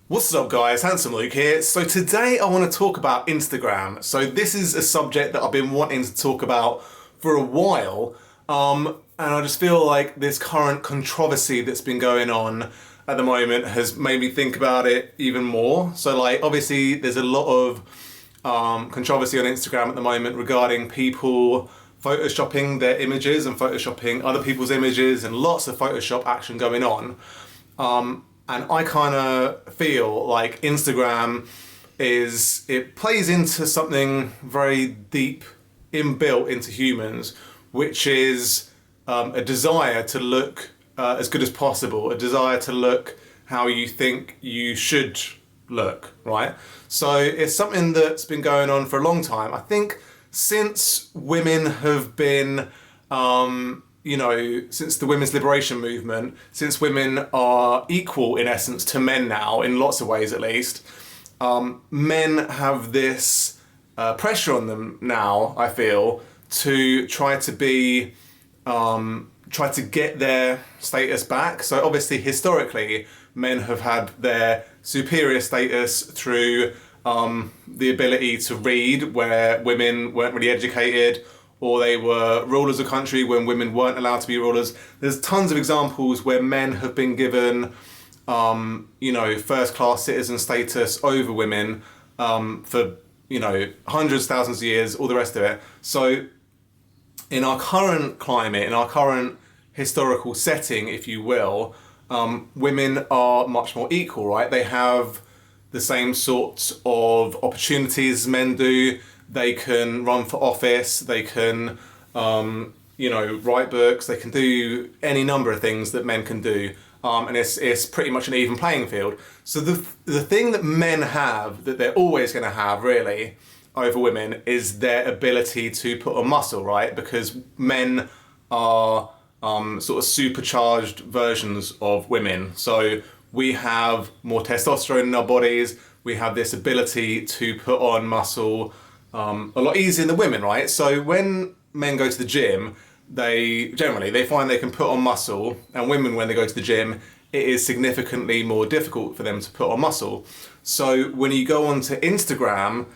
What's up guys, Handsome Luke here. So today I want to talk about Instagram. So this is a subject that I've been wanting to talk about for a while. And I just feel like this current controversy that's been going on at the moment has made me think about it even more. So like obviously there's a lot of controversy on Instagram at the moment regarding people photoshopping their images and photoshopping other people's images and lots of Photoshop action going on. And I kind of feel like Instagram it plays into something very deep inbuilt into humans, which is a desire to look as good as possible, a desire to look how you think you should look, right? So it's something that's been going on for a long time. I think since women have been since the women's liberation movement, since women are equal in essence to men now, in lots of ways at least, men have this pressure on them now, I feel, to try to get their status back. So obviously historically, men have had their superior status through the ability to read, where women weren't really educated, or they were rulers of country when women weren't allowed to be rulers. There's tons of examples where men have been given, first-class citizen status over women for, hundreds, thousands of years, all the rest of it. So in our current climate, in our current historical setting, if you will, women are much more equal, right? They have the same sorts of opportunities as men do. They can run for office, they can, write books, they can do any number of things that men can do. And it's pretty much an even playing field. So the thing that men have, that they're always going to have really, over women, is their ability to put on muscle, right? Because men are sort of supercharged versions of women. So we have more testosterone in our bodies, we have this ability to put on muscle a lot easier than women, right? So when men go to the gym, they find they can put on muscle, and women, when they go to the gym, it is significantly more difficult for them to put on muscle. So when you go onto Instagram,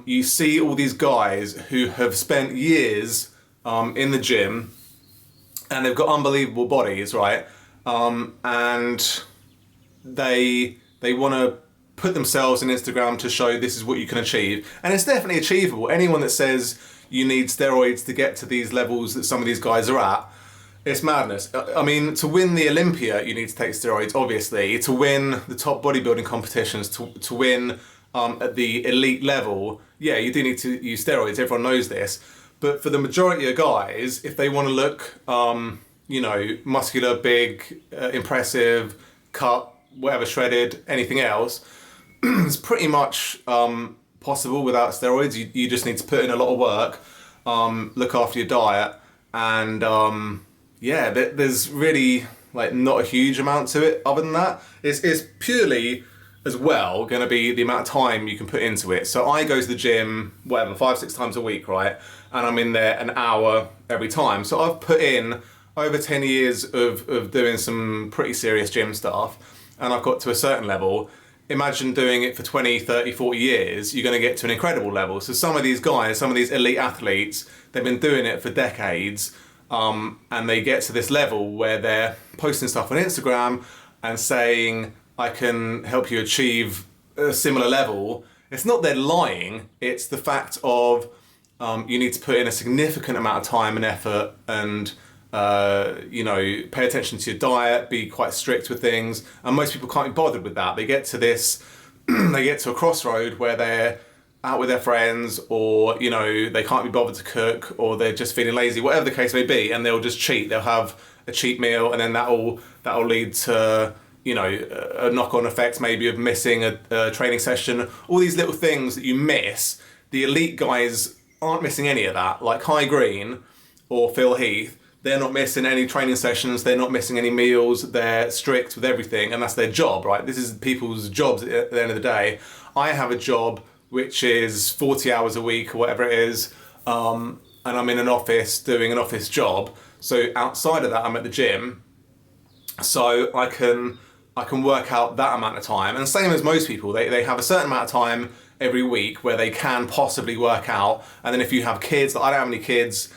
you see all these guys who have spent years in the gym, and they've got unbelievable bodies, right? And they want to put themselves in Instagram to show this is what you can achieve. And it's definitely achievable. Anyone that says you need steroids to get to these levels that some of these guys are at, it's madness. I mean, to win the Olympia, you need to take steroids, obviously. To win the top bodybuilding competitions, to win at the elite level, yeah, you do need to use steroids. Everyone knows this. But for the majority of guys, if they want to look, muscular, big, impressive, cut, whatever, shredded, anything else, it's pretty much possible without steroids. You just need to put in a lot of work, look after your diet, and there's really like not a huge amount to it other than that. It's purely as well going to be the amount of time you can put into it. So I go to the gym, 5-6 times a week, right? And I'm in there an hour every time. So I've put in over 10 years of doing some pretty serious gym stuff, and I've got to a certain level. Imagine doing it for 20, 30, 40 years, you're going to get to an incredible level. So some of these guys, some of these elite athletes, they've been doing it for decades, and they get to this level where they're posting stuff on Instagram and saying, I can help you achieve a similar level. It's not they're lying, it's the fact of you need to put in a significant amount of time and effort and pay attention to your diet, be quite strict with things, and most people can't be bothered with that. They get to this, they get to a crossroad where they're out with their friends, or they can't be bothered to cook, or they're just feeling lazy, whatever the case may be, and they'll just cheat. They'll have a cheat meal, and then that'll lead to a knock-on effect maybe of missing a training session. All these little things that you miss. The elite guys aren't missing any of that, like Kai Green or Phil Heath. They're not missing any training sessions, they're not missing any meals, they're strict with everything, and that's their job, right? This is people's jobs at the end of the day. I have a job which is 40 hours a week or whatever it is, and I'm in an office doing an office job. So outside of that, I'm at the gym, so I can I can work out that amount of time. And same as most people, they have a certain amount of time every week where they can possibly work out. And then if you have kids, I don't have any kids,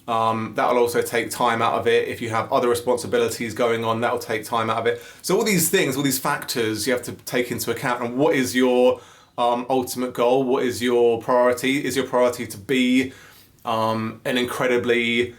that will also take time out of it. If you have other responsibilities going on, that will take time out of it. So all these things, all these factors you have to take into account. And what is your ultimate goal? What is your priority? Is your priority to be an incredibly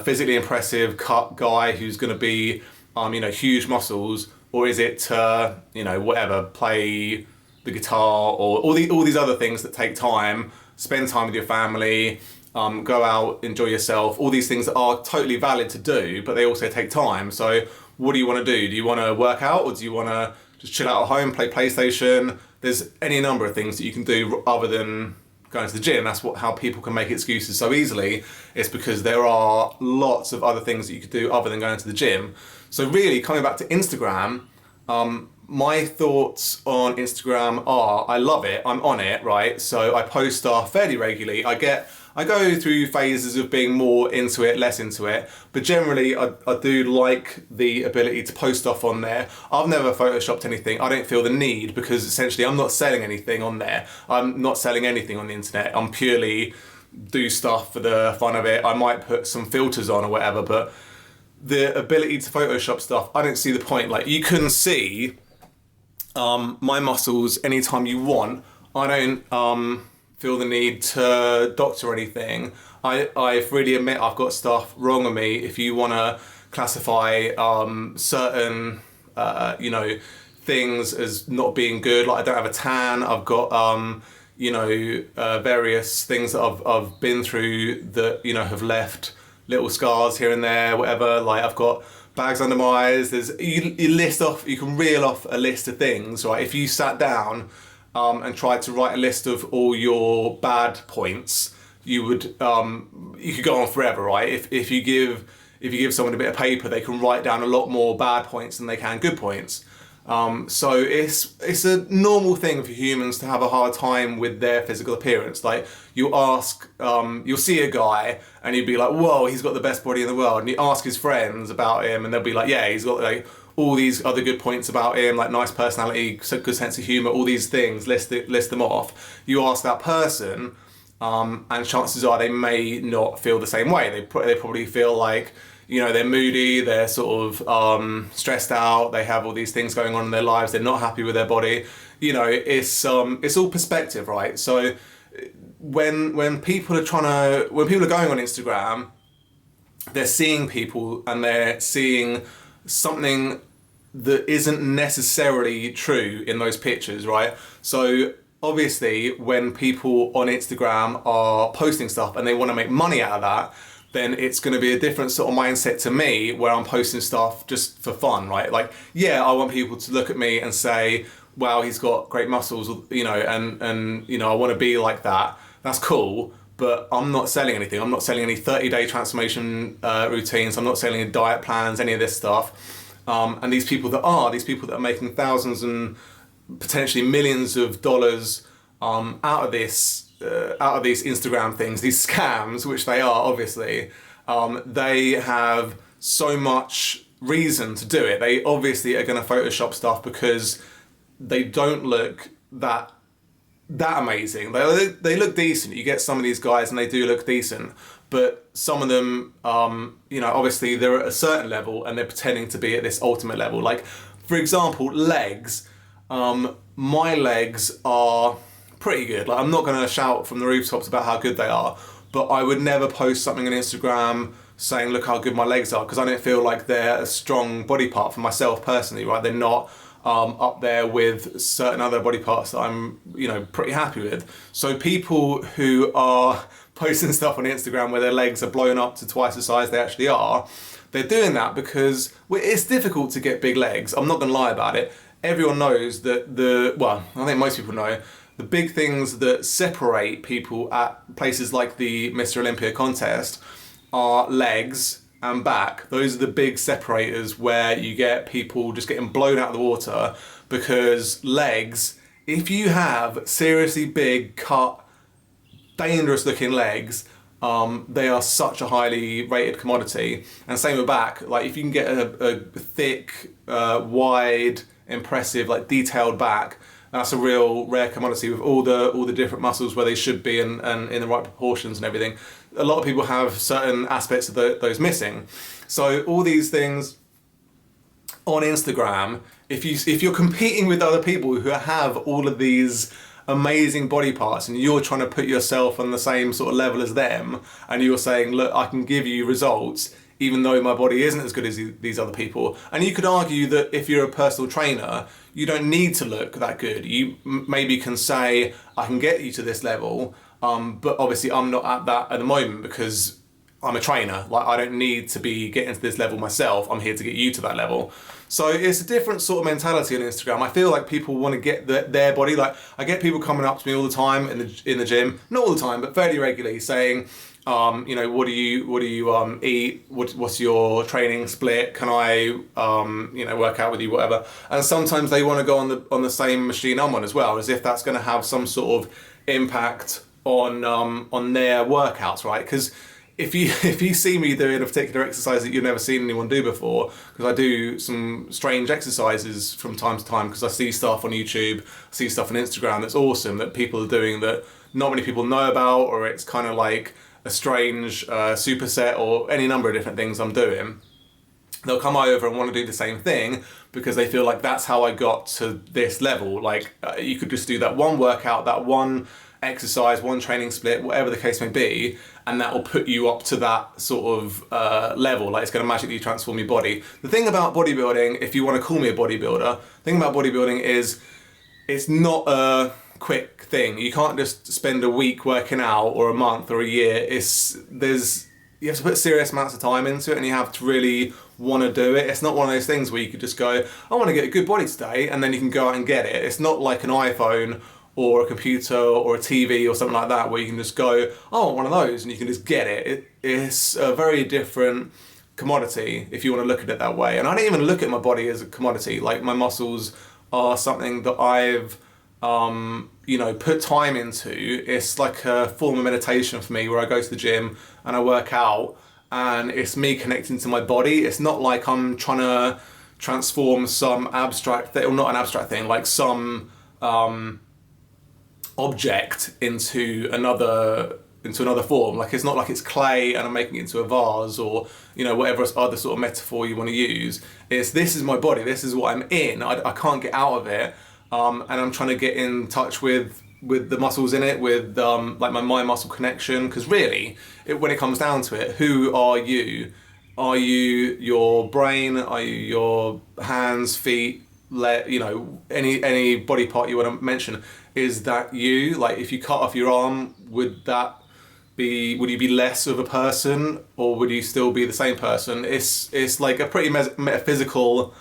physically impressive cut guy who's going to be, huge muscles? Or is it to, whatever, play the guitar or all these other things that take time, spend time with your family, go out, enjoy yourself, all these things that are totally valid to do, but they also take time. So what do you want to do? Do you want to work out, or do you want to just chill out at home, play PlayStation? There's any number of things that you can do other than going to the gym. That's how people can make excuses so easily. It's because there are lots of other things that you could do other than going to the gym. So really, coming back to Instagram, my thoughts on Instagram are, I love it, I'm on it, right? So I post stuff fairly regularly. I go through phases of being more into it, less into it, but generally I do like the ability to post stuff on there. I've never photoshopped anything. I don't feel the need, because essentially I'm not selling anything on there. I'm not selling anything on the internet. I'm purely do stuff for the fun of it. I might put some filters on or whatever, but the ability to Photoshop stuff, I don't see the point. Like, you can see my muscles anytime you want. I don't feel the need to doctor anything. I freely admit I've got stuff wrong with me. If you want to classify certain things as not being good, like I don't have a tan, I've got various things that I've been through that have left little scars here and there, whatever. Like, I've got bags under my eyes. You can reel off a list of things, right? If you sat down and tried to write a list of all your bad points, you could go on forever, right? If you give someone a bit of paper, they can write down a lot more bad points than they can good points. So it's a normal thing for humans to have a hard time with their physical appearance. Like, you'll see a guy and you'd be like, whoa, he's got the best body in the world. And you ask his friends about him and they'll be like, yeah, he's got like all these other good points about him, like nice personality, good sense of humor, all these things, list them off. You ask that person, and chances are they may not feel the same way. They probably feel like, they're moody, they're sort of stressed out, they have all these things going on in their lives, they're not happy with their body. It's all perspective, right? So when people are going on Instagram, they're seeing people and they're seeing something that isn't necessarily true in those pictures, right? So obviously when people on Instagram are posting stuff and they want to make money out of that, then it's going to be a different sort of mindset to me, where I'm posting stuff just for fun, right? Like, yeah, I want people to look at me and say, wow, he's got great muscles, and I want to be like that. That's cool, but I'm not selling anything. I'm not selling any 30-day transformation routines. I'm not selling any diet plans, any of this stuff. And these people that are making thousands and potentially millions of dollars out of these Instagram things, these scams, which they are obviously, they have so much reason to do it. They obviously are going to Photoshop stuff because they don't look that amazing. They look decent. You get some of these guys and they do look decent, but some of them, obviously they're at a certain level and they're pretending to be at this ultimate level. Like, for example, legs. My legs are pretty good. Like, I'm not going to shout from the rooftops about how good they are, but I would never post something on Instagram saying, look how good my legs are, because I don't feel like they're a strong body part for myself personally, right? They're not up there with certain other body parts that I'm, pretty happy with. So people who are posting stuff on Instagram where their legs are blown up to twice the size they actually are, they're doing that because it's difficult to get big legs. I'm not going to lie about it. Everyone knows that I think most people know, the big things that separate people at places like the Mr. Olympia contest are legs and back. Those are the big separators where you get people just getting blown out of the water, because legs, if you have seriously big, cut, dangerous looking legs, they are such a highly rated commodity. And same with back. Like if you can get a thick, wide, impressive, like detailed back, that's a real rare commodity with all the different muscles where they should be and in the right proportions and everything. A lot of people have certain aspects of those missing. So all these things on Instagram, if you're competing with other people who have all of these amazing body parts and you're trying to put yourself on the same sort of level as them, and you're saying, look, I can give you results even though my body isn't as good as these other people. And you could argue that if you're a personal trainer, you don't need to look that good. You maybe can say, I can get you to this level, but obviously I'm not at that at the moment because I'm a trainer. Like I don't need to be getting to this level myself. I'm here to get you to that level. So it's a different sort of mentality on Instagram. I feel like people want to get their body. Like I get people coming up to me all the time in the gym, not all the time, but fairly regularly, saying, you know, what do you eat? What's your training split? Can I, you know, work out with you, whatever? And sometimes they want to go on the same machine I'm on as well, as if that's going to have some sort of impact on their workouts, right? Because if you see me doing a particular exercise that you've never seen anyone do before, because I do some strange exercises from time to time, because I see stuff on YouTube, I see stuff on Instagram that's awesome that people are doing that not many people know about, or it's kind of like a strange superset or any number of different things I'm doing. They'll come over and want to do the same thing because they feel like that's how I got to this level. Like you could just do that one workout, that one exercise, one training split, whatever the case may be, and that will put you up to that sort of level. Like it's going to magically transform your body. The thing about bodybuilding, if you want to call me a bodybuilder, the thing about bodybuilding is it's not a quick thing. You can't just spend a week working out or a month or a year. You have to put serious amounts of time into it, and you have to really want to do it. It's not one of those things where you could just go, I want to get a good body today, and then you can go out and get it. It's not like an iPhone or a computer or a TV or something like that where you can just go, oh, I want one of those, and you can just get it. It's a very different commodity if you want to look at it that way. And I don't even look at my body as a commodity. Like my muscles are something that I've you know, put time into. It's like a form of meditation for me where I go to the gym and I work out, and it's me connecting to my body. It's not like I'm trying to transform some abstract thing, or not an abstract thing, like some object into another form. Like it's not like it's clay and I'm making it into a vase, or you know, whatever other sort of metaphor you want to use. It's this is my body, this is what I'm in. I can't get out of it. And I'm trying to get in touch with the muscles in it, with like my mind-muscle connection. Because really, when it comes down to it, who are you? Are you your brain? Are you your hands, feet, you know, any body part you want to mention? Is that you? Like, if you cut off your arm, would you be less of a person, or would you still be the same person? It's like a pretty metaphysical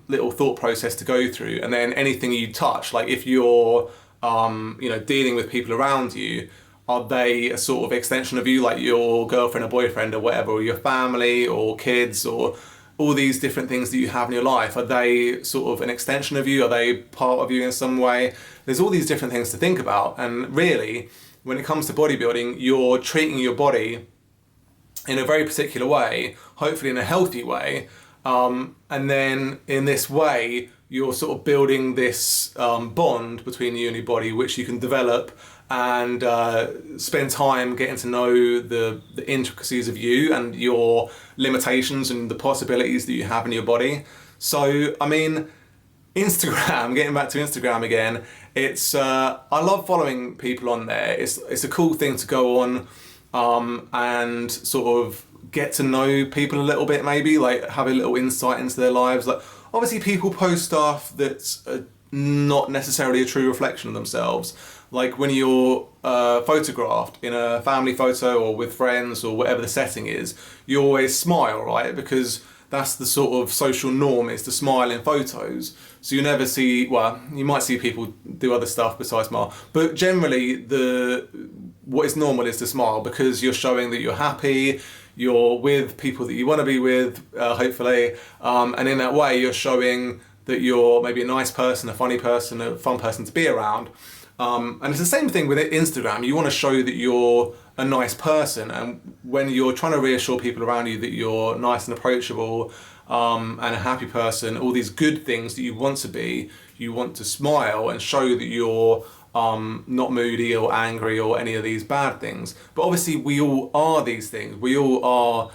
little thought process to go through. And then anything you touch, like if you're you know, dealing with people around you, are they a sort of extension of you, like your girlfriend or boyfriend or whatever, or your family or kids, or all these different things that you have in your life? Are they sort of an extension of you? Are they part of you in some way? There's all these different things to think about. And really, when it comes to bodybuilding, you're treating your body in a very particular way, hopefully in a healthy way. And then in this way, you're sort of building this bond between you and your body, which you can develop and spend time getting to know the intricacies of you and your limitations and the possibilities that you have in your body. So, I mean, Instagram, getting back to Instagram again, it's I love following people on there. It's a cool thing to go on and sort of get to know people a little bit, maybe like have a little insight into their lives. Like obviously people post stuff that's not necessarily a true reflection of themselves. Like when you're photographed in a family photo or with friends or whatever the setting is, you always smile, right? Because that's the sort of social norm, is to smile in photos. So you never see, well, you might see people do other stuff besides smile, but generally what is normal is to smile, because you're showing that you're happy, you're with people that you want to be with, hopefully, and in that way you're showing that you're maybe a nice person, a funny person, a fun person to be around. And it's the same thing with Instagram. You want to show that you're a nice person, and when you're trying to reassure people around you that you're nice and approachable, and a happy person, all these good things that you want to be, you want to smile and show that you're not moody or angry or any of these bad things. But obviously we all are these things. We all are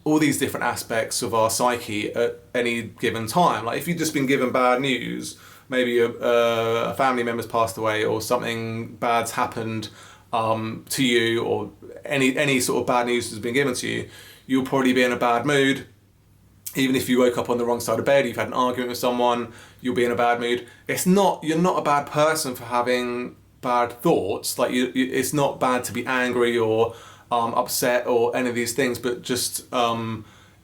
all these different aspects of our psyche at any given time. Like if you've just been given bad news, maybe a family member's passed away or something bad's happened to you, or any sort of bad news has been given to you, you'll probably be in a bad mood. Even if you woke up on the wrong side of bed, you've had an argument with someone, you'll be in a bad mood. You're not a bad person for having bad thoughts. Like it's not bad to be angry or upset or any of these things, but just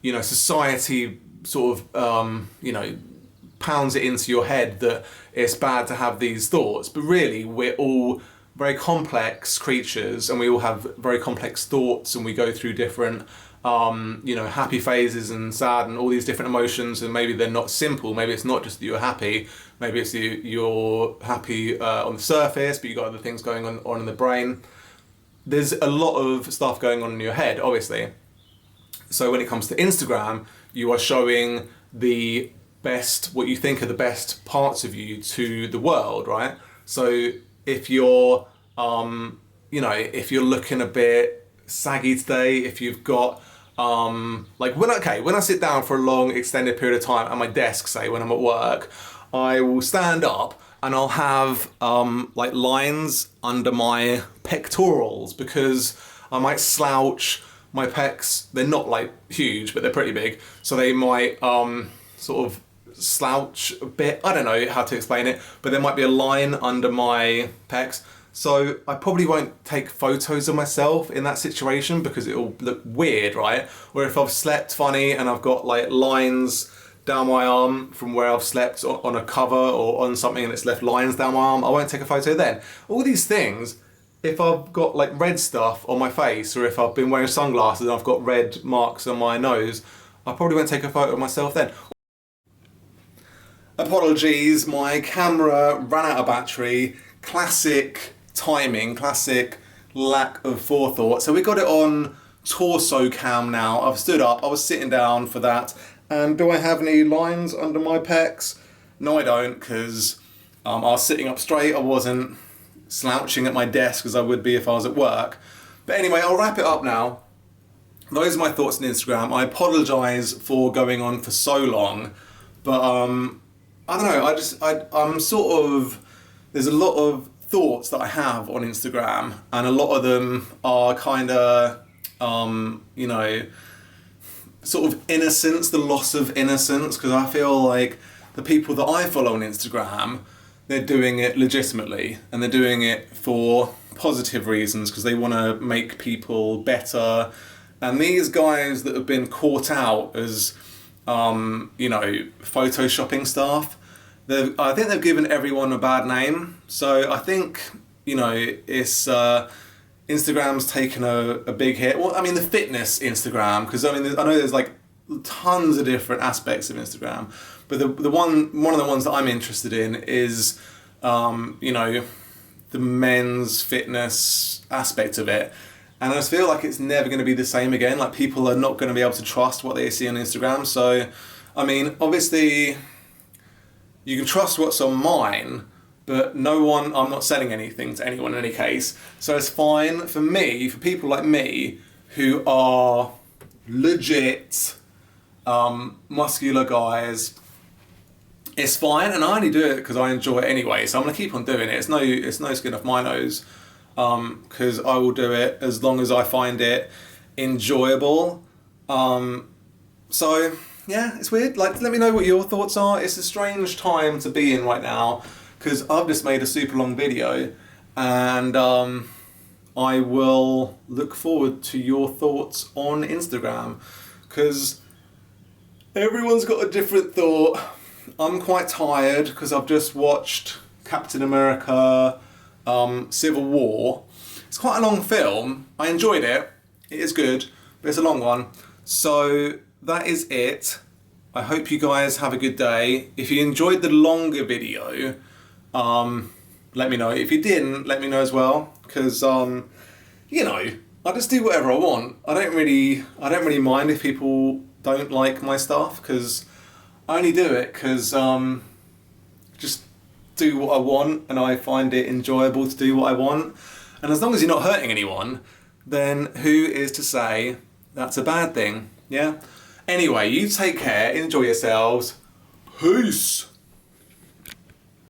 society sort of pounds it into your head that it's bad to have these thoughts. But really, we're all very complex creatures, and we all have very complex thoughts, and we go through different happy phases and sad and all these different emotions, and maybe they're not simple. Maybe it's not just that you're happy, maybe it's you're happy on the surface, but you've got other things going on in the brain. There's a lot of stuff going on in your head, obviously. So when it comes to Instagram, you are showing the best, what you think are the best parts of you to the world, right? So if you're if you're looking a bit saggy today, if you've got when I sit down for a long extended period of time at my desk, say when I'm at work, I will stand up and I'll have lines under my pectorals because I might slouch. My pecs, they're not like huge, but they're pretty big, so they might sort of slouch a bit. I don't know how to explain it, but there might be a line under my pecs. So I probably won't take photos of myself in that situation because it'll look weird, right? Or if I've slept funny and I've got like lines down my arm from where I've slept on a cover or on something and it's left lines down my arm, I won't take a photo then. All these things, if I've got like red stuff on my face, or if I've been wearing sunglasses and I've got red marks on my nose, I probably won't take a photo of myself then. Apologies, my camera ran out of battery. Classic timing, classic lack of forethought. So we got it on torso cam now. I've stood up, I was sitting down for that. And do I have any lines under my pecs? No, I don't, because I was sitting up straight. I wasn't slouching at my desk as I would be if I was at work. But anyway, I'll wrap it up now. Those are my thoughts on Instagram. I apologise for going on for so long, but I don't know, I'm sort of, there's a lot of thoughts that I have on Instagram, and a lot of them are kind of, sort of innocence, the loss of innocence, because I feel like the people that I follow on Instagram, they're doing it legitimately, and they're doing it for positive reasons, because they want to make people better. And these guys that have been caught out as, photoshopping stuff, I think they've given everyone a bad name. So I think, it's Instagram's taken a big hit. Well, I mean, the fitness Instagram, because I know there's like tons of different aspects of Instagram, but one of the ones that I'm interested in is, the men's fitness aspect of it. And I just feel like it's never going to be the same again. Like, people are not going to be able to trust what they see on Instagram. So, I mean, obviously, you can trust what's on mine, but I'm not selling anything to anyone in any case. So it's fine for me, for people like me, who are legit muscular guys. It's fine, and I only do it because I enjoy it anyway, so I'm going to keep on doing it. It's no skin off my nose, because I will do it as long as I find it enjoyable. So, yeah, it's weird. Like, let me know what your thoughts are. It's a strange time to be in right now, because I've just made a super long video, and I will look forward to your thoughts on Instagram, because everyone's got a different thought. I'm quite tired because I've just watched Captain America Civil War. It's quite a long film. I enjoyed it. It is good, but it's a long one. So that is it. I hope you guys have a good day. If you enjoyed the longer video, let me know. If you didn't, let me know as well, because you know, I just do whatever I want. I don't really mind if people don't like my stuff, because I only do it because just do what I want, and I find it enjoyable to do what I want. And as long as you're not hurting anyone, then who is to say that's a bad thing? Yeah. Anyway, you take care, enjoy yourselves. Peace.